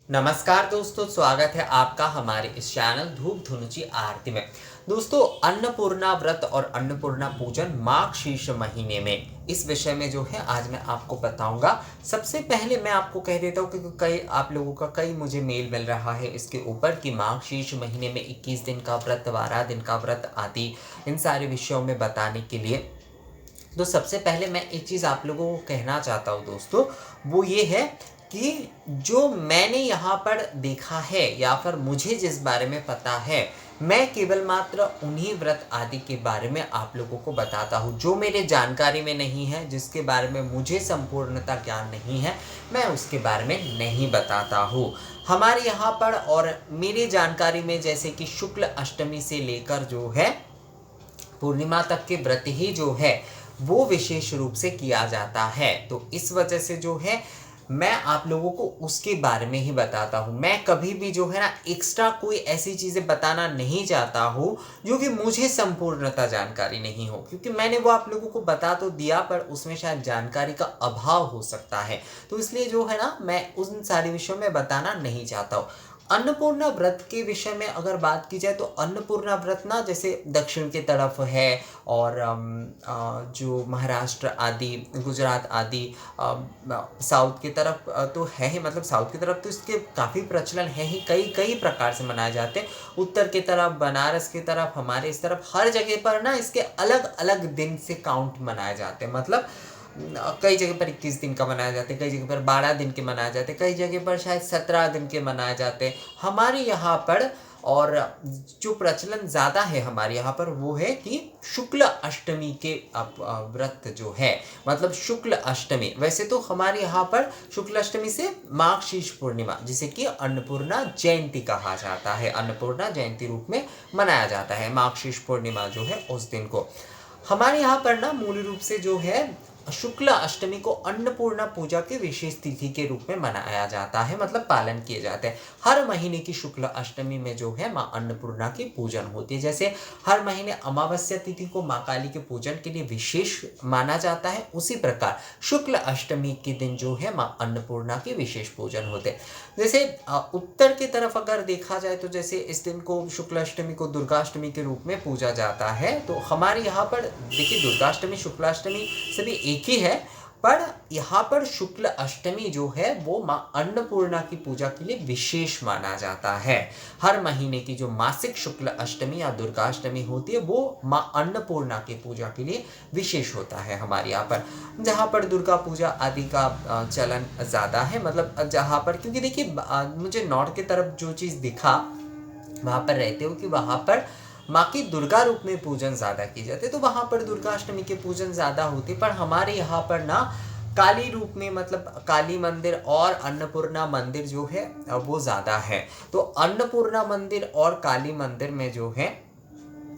नमस्कार दोस्तों, स्वागत है आपका हमारे इस चैनल धूप धुनुची आरती में। दोस्तों, अन्नपूर्णा व्रत और अन्नपूर्णा पूजन माघ शीर्ष महीने में, इस विषय में जो है आज मैं आपको बताऊंगा। सबसे पहले मैं आपको कह देता हूँ कि कई आप लोगों का कई मुझे मेल मिल रहा है इसके ऊपर कि माघ शीर्ष महीने में 21 दिन का व्रत, 12 दिन का व्रत आदि इन सारे विषयों में बताने के लिए। तो सबसे पहले मैं एक चीज़ आप लोगों को कहना चाहता हूँ दोस्तों, वो ये है कि जो मैंने यहाँ पर देखा है या फिर मुझे जिस बारे में पता है, मैं केवल मात्र उन्हीं व्रत आदि के बारे में आप लोगों को बताता हूँ। जो मेरे जानकारी में नहीं है, जिसके बारे में मुझे संपूर्णता ज्ञान नहीं है, मैं उसके बारे में नहीं बताता हूँ। हमारे यहाँ पर और मेरी जानकारी में जैसे कि शुक्ल अष्टमी से लेकर जो है पूर्णिमा तक के व्रत ही जो है वो विशेष रूप से किया जाता है। तो इस वजह से जो है मैं आप लोगों को उसके बारे में ही बताता हूँ। मैं कभी भी जो है ना एक्स्ट्रा कोई ऐसी चीज़ें बताना नहीं चाहता हूँ जो कि मुझे संपूर्णता जानकारी नहीं हो, क्योंकि मैंने वो आप लोगों को बता तो दिया पर उसमें शायद जानकारी का अभाव हो सकता है। तो इसलिए जो है ना मैं उन सारे विषयों में बताना नहीं चाहता हूँ। अन्नपूर्णा व्रत के विषय में अगर बात की जाए तो अन्नपूर्णा व्रत ना जैसे दक्षिण के तरफ है और जो महाराष्ट्र आदि, गुजरात आदि, साउथ की तरफ तो है ही, मतलब साउथ की तरफ तो इसके काफ़ी प्रचलन है ही, कई कई प्रकार से मनाए जाते हैं। उत्तर की तरफ, बनारस की तरफ, हमारे इस तरफ हर जगह पर ना इसके अलग अलग दिन से काउंट मनाए जाते हैं। मतलब कई जगह पर 21 दिन का मनाया जाता है, कई जगह पर 12 दिन के मनाए जाते हैं, कई जगह पर शायद 17 दिन के मनाए जाते हैं। हमारे यहाँ पर और जो प्रचलन ज़्यादा है हमारे यहाँ पर वो है कि शुक्ल अष्टमी के व्रत जो है, मतलब शुक्ल अष्टमी। वैसे तो हमारे यहाँ पर शुक्ल अष्टमी से माघ शीर्ष पूर्णिमा, जिसे कि अन्नपूर्णा जयंती कहा जाता है, अन्नपूर्णा जयंती रूप में मनाया जाता है। माघ शीर्ष पूर्णिमा जो है उस दिन को हमारे यहाँ पर ना मूल रूप से जो है शुक्ल अष्टमी को अन्नपूर्णा पूजा के विशेष तिथि के रूप में मनाया जाता है, मतलब पालन किए जाते हैं। हर महीने की शुक्ल अष्टमी में जो है माँ अन्नपूर्णा की पूजन होती है। जैसे हर महीने अमावस्या तिथि को माँ काली के पूजन के लिए विशेष माना जाता है, उसी प्रकार शुक्ल अष्टमी के दिन जो है माँ अन्नपूर्णा के विशेष पूजन होते हैं। जैसे उत्तर की तरफ अगर देखा जाए तो जैसे इस दिन को शुक्ल अष्टमी को दुर्गाष्टमी के रूप में पूजा जाता है। तो हमारे यहाँ पर देखिए दुर्गाष्टमी शुक्लाष्टमी सभी एक ही है, पर यहाँ पर शुक्ल अष्टमी जो है वो माँ अन्नपूर्णा की पूजा के लिए विशेष माना जाता है। हर महीने की जो मासिक शुक्ल अष्टमी या दुर्गाष्टमी होती है वो माँ अन्नपूर्णा की पूजा के लिए विशेष होता है हमारे यहाँ पर। जहाँ पर दुर्गा पूजा आदि का चलन ज़्यादा है, मतलब जहाँ पर, क्योंकि देखिए मुझे नॉर्थ की तरफ जो चीज़ दिखा, वहाँ पर रहते हो कि वहाँ पर माँ की दुर्गा रूप में पूजन ज़्यादा की जाती है, तो वहाँ पर दुर्गाष्टमी के पूजन ज़्यादा होते। पर हमारे यहाँ पर ना काली रूप में, मतलब काली मंदिर और अन्नपूर्णा मंदिर जो है वो ज़्यादा है। तो अन्नपूर्णा मंदिर और काली मंदिर में जो है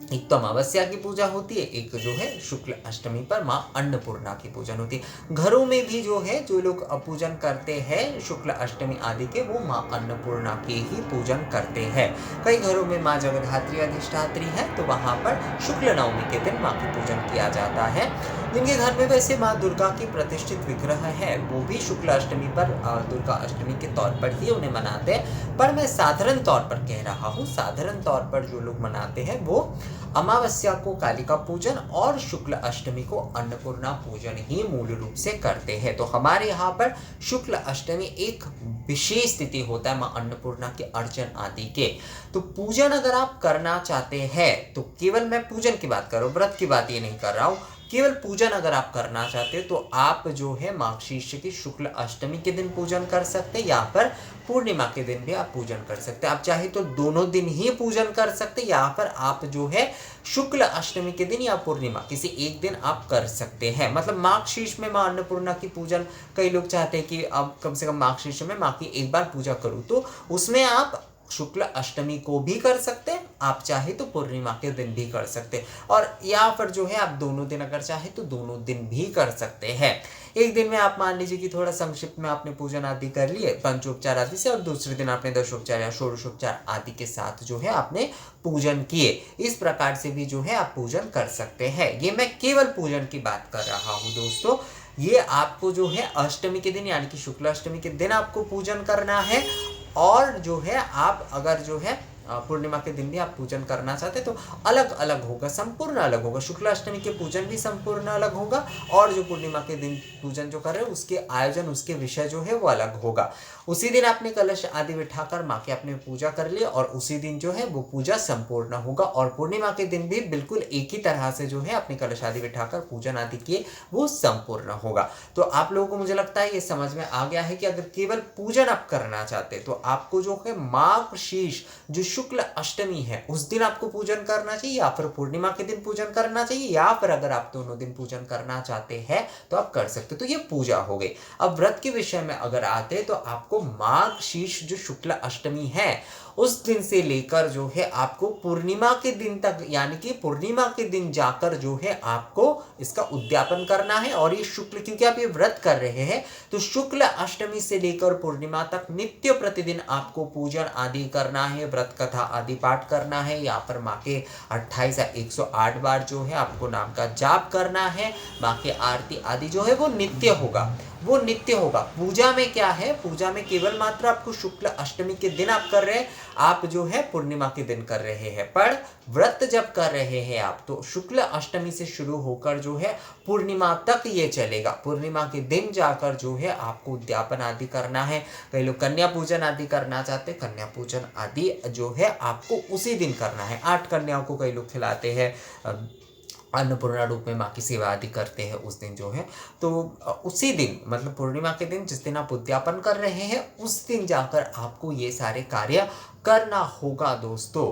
एक तो अमावस्या की पूजा होती है, एक जो है शुक्ल अष्टमी पर माँ अन्नपूर्णा की पूजन होती है। घरों में भी जो है जो लोग पूजन करते हैं शुक्ल अष्टमी आदि के, वो माँ अन्नपूर्णा के ही पूजन करते हैं। कई घरों में माँ जगद्धात्री अधिष्ठात्री है, तो वहाँ पर शुक्ल नवमी के दिन माँ की पूजन किया जाता है। जिनके घर में वैसे माँ दुर्गा की प्रतिष्ठित विग्रह है, वो भी शुक्ल अष्टमी पर दुर्गा अष्टमी के तौर पर ही उन्हें मनाते हैं। पर मैं साधारण तौर पर कह रहा हूँ, साधारण तौर पर जो लोग मनाते हैं वो अमावस्या को कालिका पूजन और शुक्ल अष्टमी को अन्नपूर्णा पूजन ही मूल रूप से करते हैं। तो हमारे यहाँ पर शुक्ल अष्टमी एक विशेष तिथि होता है माँ अन्नपूर्णा के अर्चन आदि के। तो पूजन अगर आप करना चाहते हैं तो केवल मैं पूजन की बात कर रहा हूँ, व्रत की बात ये नहीं कर रहा हूँ, केवल पूजन अगर आप करना चाहते हो तो आप जो है माघ शीर्ष की शुक्ल अष्टमी के दिन पूजन कर सकते हैं, या पर पूर्णिमा के दिन भी आप पूजन कर सकते हैं। आप चाहे तो दोनों दिन ही पूजन कर सकते हैं, यहाँ पर आप जो है शुक्ल अष्टमी के दिन या पूर्णिमा किसी एक दिन आप कर सकते हैं। मतलब माघ शीर्ष में माँ अन्नपूर्णा की पूजन कई लोग चाहते हैं कि अब कम से कम माघ शीर्ष में माँ की एक बार पूजा करूँ, तो उसमें आप शुक्ल अष्टमी को भी कर सकते हैं, आप चाहे तो पूर्णिमा के दिन भी कर सकते हैं, और यहाँ पर जो है आप दोनों दिन अगर चाहे तो दोनों दिन भी कर सकते हैं। एक दिन में आप मान लीजिए कि थोड़ा संक्षिप्त में आपने पूजन आदि कर लिए पंचोपचार आदि से, और दूसरे दिन आपने दशोपचार या षोडशोपचार आदि के साथ जो है आपने पूजन किए। इस प्रकार से भी जो है आप पूजन कर सकते हैं। ये मैं केवल पूजन की बात कर रहा हूँ दोस्तों। ये आपको जो है अष्टमी के दिन यानी कि शुक्ल अष्टमी के दिन आपको पूजन करना है, और जो है आप अगर जो है पूर्णिमा के दिन भी आप पूजन करना चाहते तो अलग अलग होगा, संपूर्ण अलग होगा। शुक्ल अष्टमी के पूजन भी संपूर्ण अलग होगा और जो पूर्णिमा के दिन पूजन जो कर रहे हैं उसके आयोजन, उसके विषय जो है वो अलग होगा। उसी दिन आपने कलश आदि बिठाकर माँ के आपने पूजा कर ली और उसी दिन जो है वो पूजा संपूर्ण होगा। और पूर्णिमा के दिन भी बिल्कुल एक ही तरह से जो है अपने कलश आदि बिठाकर पूजन आदि किए वो संपूर्ण होगा। तो आप लोगों को मुझे लगता है ये समझ में आ गया है कि अगर केवल पूजन आप करना चाहते तो आपको जो है माघ शीर्ष जो शुक्ल अष्टमी है उस दिन आपको पूजन करना चाहिए, या फिर पूर्णिमा के दिन पूजन करना चाहिए, या फिर अगर आप दोनों दिन पूजन करना चाहते हैं तो आप कर सकते हो। तो ये पूजा हो गई। अब व्रत के विषय में अगर आते तो आपको माघ शीर्ष जो शुक्ल अष्टमी है उस दिन से लेकर जो है आपको पूर्णिमा के दिन तक, यानी कि पूर्णिमा के दिन जाकर जो है आपको इसका उद्यापन करना है। और ये शुक्ल, क्योंकि आप ये व्रत कर रहे हैं तो शुक्ल अष्टमी से लेकर पूर्णिमा तक नित्य प्रतिदिन आपको पूजन आदि करना है, व्रत कथा आदि पाठ करना है, या पर माँ के 28 या 108 बार जो है आपको नाम का जाप करना है। माँ के आरती आदि जो है वो नित्य होगा, वो नित्य होगा। पूजा में क्या है, पूजा में केवल मात्र आपको शुक्ल अष्टमी के दिन आप कर रहे हैं, आप जो है पूर्णिमा के दिन कर रहे हैं। पर व्रत जब कर रहे हैं आप तो शुक्ल अष्टमी से शुरू होकर जो है पूर्णिमा तक ये चलेगा। पूर्णिमा के दिन जाकर जो है आपको उद्यापन आदि करना है। कई लोग कन्या पूजन आदि करना चाहते हैं, कन्या पूजन आदि जो है आपको उसी दिन करना है। 8 कन्याओं को कई लोग खिलाते हैं, अन्नपूर्णा रूप में माँ की सेवा आदि करते हैं उस दिन जो है। तो उसी दिन मतलब पूर्णिमा के दिन जिस दिन आप उद्यापन कर रहे हैं उस दिन जाकर आपको ये सारे कार्य करना होगा दोस्तों।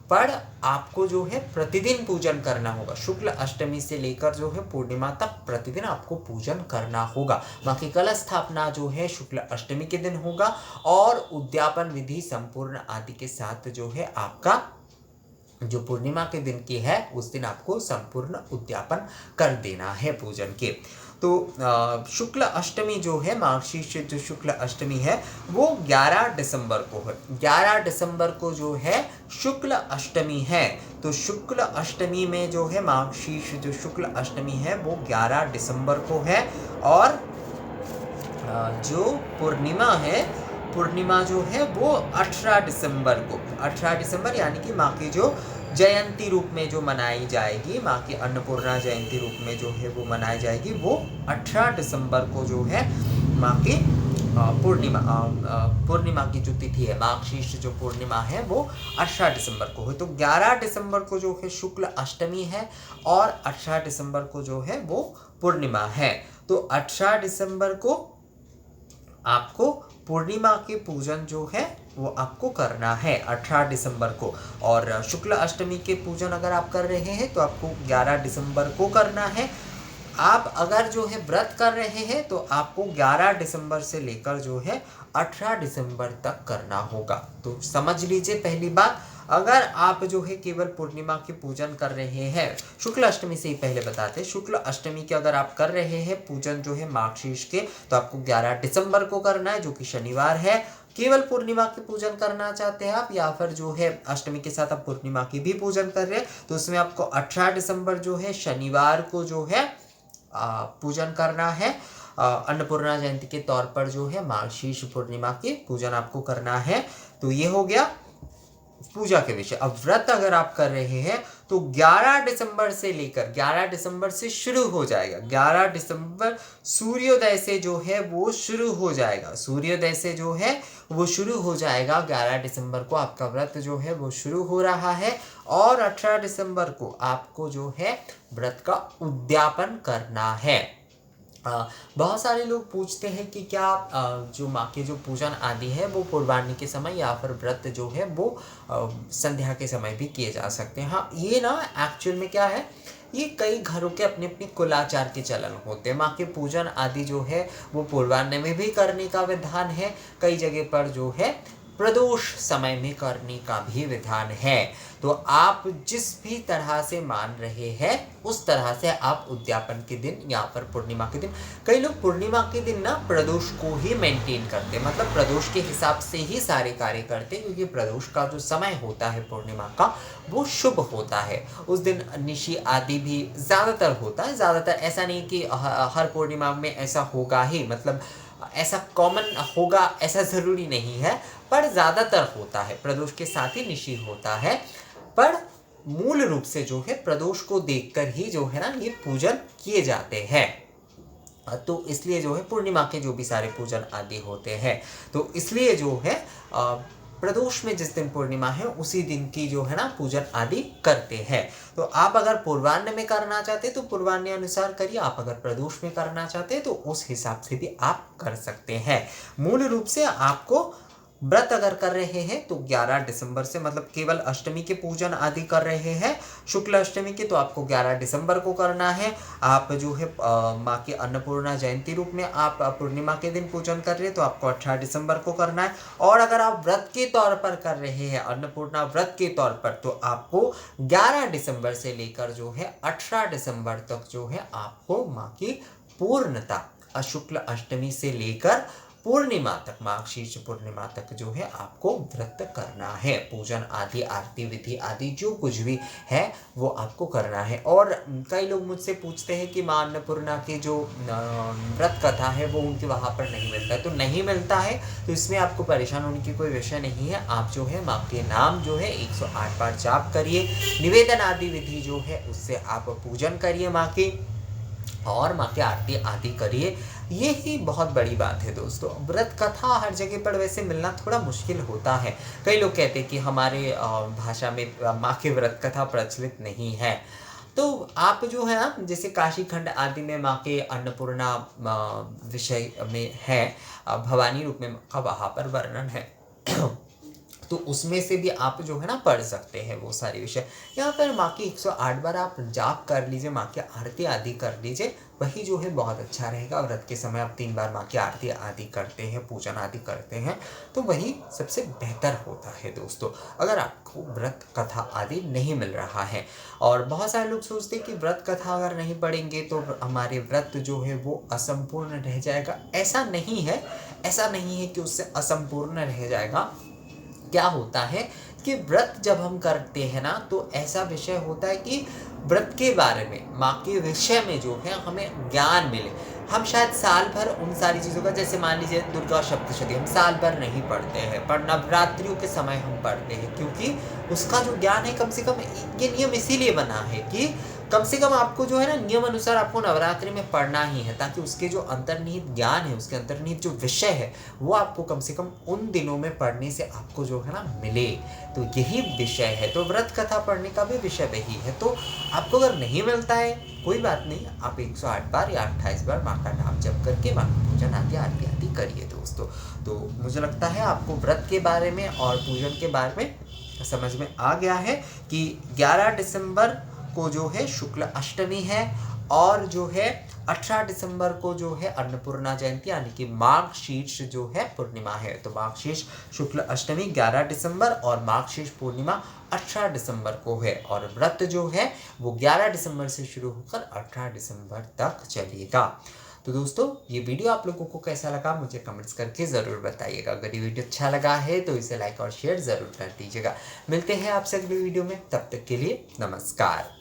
पर आपको जो है प्रतिदिन पूजन करना होगा। शुक्ल अष्टमी से लेकर जो है पूर्णिमा तक प्रतिदिन आपको पूजन करना होगा। माँ की कलश स्थापना जो है शुक्ल अष्टमी के दिन होगा और उद्यापन विधि संपूर्ण आदि के साथ जो है आपका जो पूर्णिमा के दिन की है उस दिन आपको संपूर्ण उद्यापन कर देना है पूजन के। तो शुक्ल अष्टमी जो है, मार्गशीर्ष जो शुक्ल अष्टमी है वो 11 दिसंबर को है। 11 दिसंबर को जो है शुक्ल अष्टमी है। तो शुक्ल अष्टमी में जो है मार्गशीर्ष जो शुक्ल अष्टमी है वो 11 दिसंबर को है। और जो पूर्णिमा है, पूर्णिमा जो है वो 18 दिसंबर को, 18 दिसंबर यानी कि माँ की जो जयंती रूप में जो मनाई जाएगी, माँ की अन्नपूर्णा जयंती रूप में जो है वो मनाई जाएगी, वो 18 दिसंबर को जो है माँ की पूर्णिमा की जो तिथि है, मार्गशीर्ष जो पूर्णिमा है वो 18 दिसंबर को है। तो 11 दिसंबर को जो है शुक्ल अष्टमी है और 18 दिसंबर को जो है वो पूर्णिमा है। तो 18 दिसंबर को आपको पूर्णिमा के पूजन जो है वो आपको करना है 18 दिसंबर को। और शुक्ल अष्टमी के पूजन अगर आप कर रहे हैं तो आपको 11 दिसंबर को करना है। आप अगर जो है व्रत कर रहे हैं तो आपको 11 दिसंबर से लेकर जो है 18 दिसंबर तक करना होगा। तो समझ लीजिए, पहली बात, अगर आप जो है केवल पूर्णिमा के पूजन कर रहे हैं, शुक्ल अष्टमी से ही पहले बताते हैं, शुक्ल अष्टमी के अगर आप कर रहे हैं पूजन जो है मार्गशीर्ष के तो आपको 11 दिसंबर को करना है, जो कि शनिवार है। केवल पूर्णिमा के पूजन करना चाहते हैं आप, या फिर जो है अष्टमी के साथ आप पूर्णिमा की भी पूजन कर रहे हैं, तो उसमें आपको 18 दिसंबर जो है शनिवार को जो है पूजन करना है। अन्नपूर्णा जयंती के तौर पर जो है मार्गशीर्ष पूर्णिमा की पूजन आपको करना है। तो ये हो गया पूजा के विषय। अब व्रत अगर आप कर रहे हैं तो 11 दिसंबर से लेकर 11 दिसंबर से शुरू हो जाएगा। 11 दिसंबर सूर्योदय से जो है वो शुरू हो जाएगा, सूर्योदय से जो है वो शुरू हो जाएगा। 11 दिसंबर को आपका व्रत जो है वो शुरू हो रहा है और 18 दिसंबर को आपको जो है व्रत का उद्यापन करना है। बहुत सारे लोग पूछते हैं कि क्या जो माँ के जो पूजन आदि है वो पूर्वाह्न के समय या फिर व्रत जो है वो संध्या के समय भी किए जा सकते हैं। हाँ, ये ना एक्चुअल में क्या है, ये कई घरों के अपने अपने कुलाचार के चलन होते हैं। माँ के पूजन आदि जो है वो पूर्वाह्न में भी करने का विधान है, कई जगह पर जो है प्रदोष समय में करने का भी विधान है। तो आप जिस भी तरह से मान रहे हैं उस तरह से आप उद्यापन के दिन या पर पूर्णिमा के दिन, कई लोग पूर्णिमा के दिन ना प्रदोष को ही मेंटेन करते हैं, मतलब प्रदोष के हिसाब से ही सारे कार्य करते हैं, क्योंकि प्रदोष का जो समय होता है पूर्णिमा का वो शुभ होता है। उस दिन निशि आदि भी ज़्यादातर होता है, ज़्यादातर ऐसा नहीं कि हर पूर्णिमा में ऐसा होगा ही, मतलब ऐसा कॉमन होगा ऐसा ज़रूरी नहीं है, पर ज़्यादातर होता है, प्रदोष के साथ ही निशिर होता है, पर मूल रूप से जो है प्रदोष को देखकर ही जो है ना ये पूजन किए जाते हैं। तो इसलिए जो है पूर्णिमा के जो भी सारे पूजन आदि होते हैं, तो इसलिए जो है प्रदोष में जिस दिन पूर्णिमा है उसी दिन की जो है ना पूजन आदि करते हैं। तो आप अगर पूर्वाह्न में करना चाहते तो पूर्वाह्न अनुसार करिए, आप अगर प्रदोष में करना चाहते तो उस हिसाब से भी आप कर सकते हैं। मूल रूप से आपको व्रत अगर कर रहे हैं तो 11 दिसंबर से, मतलब केवल अष्टमी के पूजन आदि कर रहे हैं शुक्ल अष्टमी के, तो आपको 11 दिसंबर को करना है। आप जो है माँ की अन्नपूर्णा जयंती रूप में आप पूर्णिमा के दिन पूजन कर रहे हैं तो आपको 18 दिसंबर को करना है। और अगर आप व्रत के तौर पर कर रहे हैं, अन्नपूर्णा व्रत के तौर पर, तो आपको 11 दिसंबर से लेकर जो है 18 दिसंबर तक जो है आपको माँ की पूर्णता शुक्ल अष्टमी से लेकर पूर्णिमा तक, माघ शीर्ष पूर्णिमा तक जो है आपको व्रत करना है। पूजन आदि, आरती विधि आदि जो कुछ भी है वो आपको करना है। और कई लोग मुझसे पूछते हैं कि माँ अन्नपूर्णा की जो व्रत कथा है वो उनके वहाँ पर नहीं मिलता है, तो नहीं मिलता है तो इसमें आपको परेशान होने की कोई विषय नहीं है। आप जो है माँ के नाम जो है 108 बार जाप करिए, निवेदन आदि विधि जो है उससे आप पूजन करिए माँ की, और माँ की आरती आदि करिए। ये ही बहुत बड़ी बात है दोस्तों। व्रत कथा हर जगह पर वैसे मिलना थोड़ा मुश्किल होता है। कई लोग कहते हैं कि हमारे भाषा में माँ की व्रत कथा प्रचलित नहीं है, तो आप जो है ना जैसे काशी खंड आदि में माँ के अन्नपूर्णा विषय में है, भवानी रूप में का वहाँ पर वर्णन है तो उसमें से भी आप जो है ना पढ़ सकते हैं वो सारे विषय। यहाँ पर माँ की 108 बार आप जाप कर लीजिए, माँ की आरती आदि कर लीजिए, वही जो है बहुत अच्छा रहेगा। व्रत के समय आप 3 बार माँ की आरती आदि करते हैं, पूजन आदि करते हैं, तो वही सबसे बेहतर होता है दोस्तों, अगर आपको व्रत कथा आदि नहीं मिल रहा है। और बहुत सारे लोग सोचते हैं कि व्रत कथा अगर नहीं पढ़ेंगे तो हमारे व्रत जो है वो असंपूर्ण रह जाएगा। ऐसा नहीं है, ऐसा नहीं है कि उससे असंपूर्ण रह जाएगा। क्या होता है कि व्रत जब हम करते हैं ना तो ऐसा विषय होता है कि व्रत के बारे में, माँ के विषय में जो है हमें ज्ञान मिले। हम शायद साल भर उन सारी चीज़ों का, जैसे मान लीजिए दुर्गा सप्तशती हम साल भर नहीं पढ़ते हैं, पर नवरात्रियों के समय हम पढ़ते हैं, क्योंकि उसका जो ज्ञान है, कम से कम ये नियम इसीलिए बना है कि कम से कम आपको जो है ना नियम अनुसार आपको नवरात्रि में पढ़ना ही है, ताकि उसके जो अंतर्निहित ज्ञान है, उसके अंतर्निहित जो विषय है वो आपको कम से कम उन दिनों में पढ़ने से आपको जो है ना मिले। तो यही विषय है, तो व्रत कथा पढ़ने का भी विषय वही है। तो आपको अगर नहीं मिलता है कोई बात नहीं, आप 108 बार या 28 बार माँ का नाम जप करके माँ की पूजन आदि आरती आदि करिए दोस्तों। तो मुझे लगता है आपको व्रत के बारे में और पूजन के बारे में समझ में आ गया है कि 11 दिसंबर को जो है शुक्ल अष्टमी है, और जो है 18 दिसंबर को जो है अन्नपूर्णा जयंती यानी कि माघ शीर्ष जो है पूर्णिमा है। तो माघ शीर्ष शुक्ल अष्टमी 11 दिसंबर और माघ शीर्ष पूर्णिमा 18 दिसंबर को है, और व्रत जो है वो 11 दिसंबर से शुरू होकर 18 दिसंबर तक चलेगा। तो दोस्तों ये वीडियो आप लोगों को कैसा लगा मुझे कमेंट्स करके ज़रूर बताइएगा। अगर ये वीडियो अच्छा लगा है तो इसे लाइक और शेयर ज़रूर कर दीजिएगा। मिलते हैं आपसे अगली वीडियो में, तब तक के लिए नमस्कार।